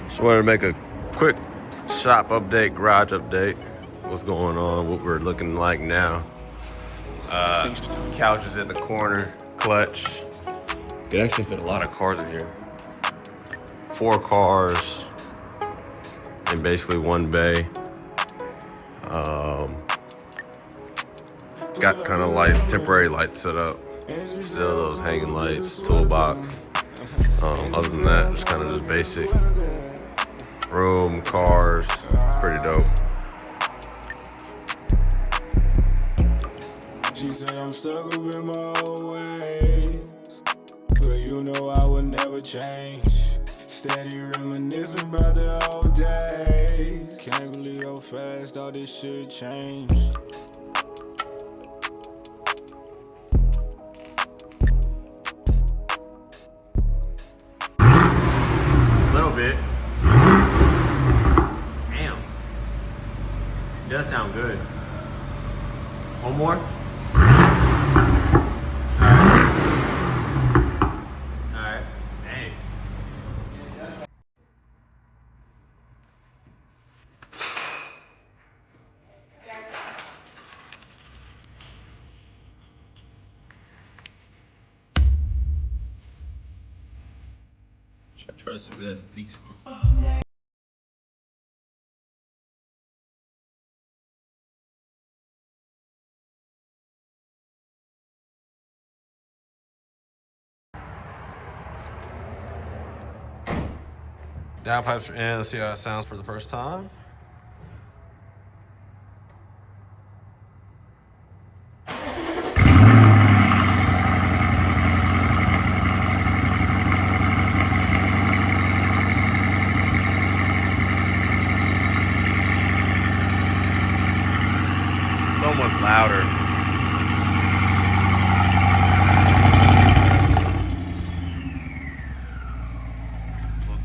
Just wanted to make a quick shop update, garage update. What's going on, what we're looking like now. Couch is in the corner, clutch. It actually fit a lot of cars in here. 4 cars in basically one bay. Got kind of lights, temporary lights set up. Still those hanging lights, toolbox. Other than that, just kind of just basic. Room, cars, pretty dope. She say I'm stuck up in my old ways, but you know I would never change. Steady reminiscing about the old days. Can't believe how fast all this shit changed. A little bit. Damn. It does sound good. One more? Alright. Hey. Try to see that leaks. Downpipes are in. Let's see how it sounds for the first time. So much louder.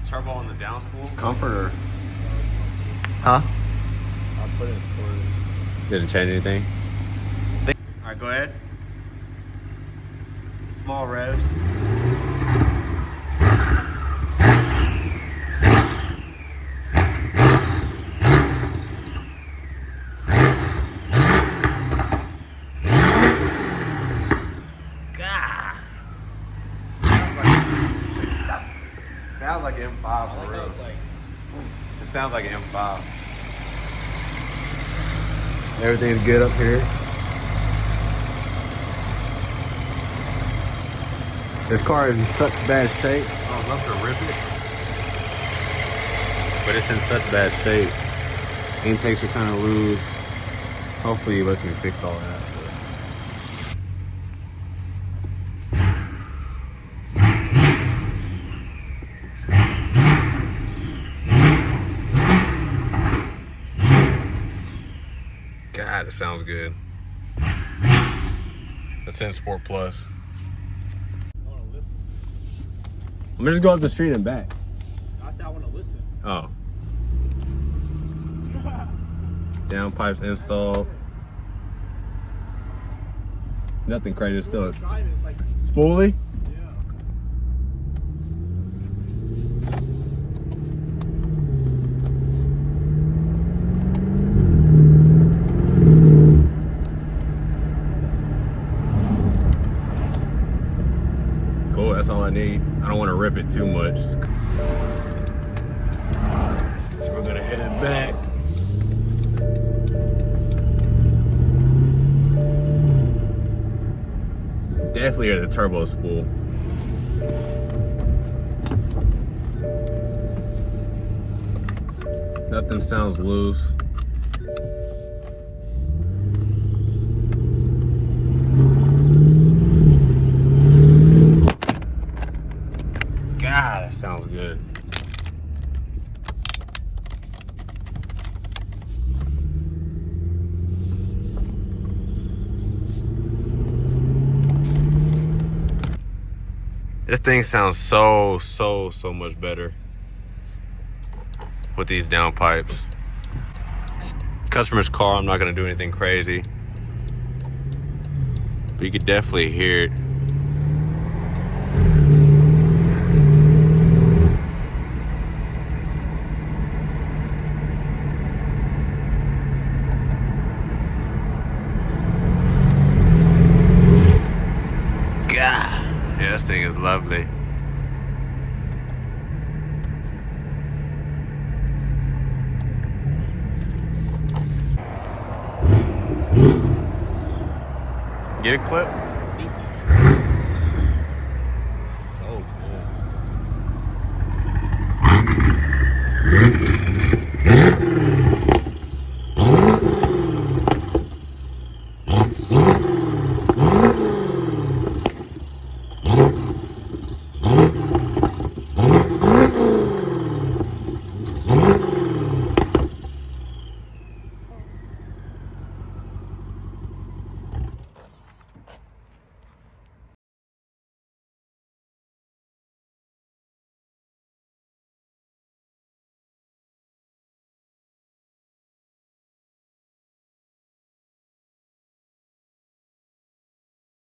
Turbo on the down spool. Comforter. Huh? I'll put it in sport. Didn't change anything. Alright, go ahead. Small revs. Sounds like an M5 for real. It sounds like an M5. Everything's good up here. This car is in such bad shape. I would love to rip it, but it's in such bad shape. Intakes are kind of loose. Hopefully he lets me fix all that. God, it sounds good. That's in Sport Plus. I'm gonna just go up the street and back. I said I want to listen. Oh. Downpipes installed. Nothing crazy, it's still a It's like, spoolie. yeah. Cool, that's all I need. I don't want to rip it too much. So we're gonna head it back. Definitely hear the turbo spool. Nothing sounds loose. God, that sounds good. This thing sounds so much better with these downpipes. Customer's car, I'm not gonna do anything crazy. But you could definitely hear it. God, yeah, this thing is lovely. Get a clip? So cool.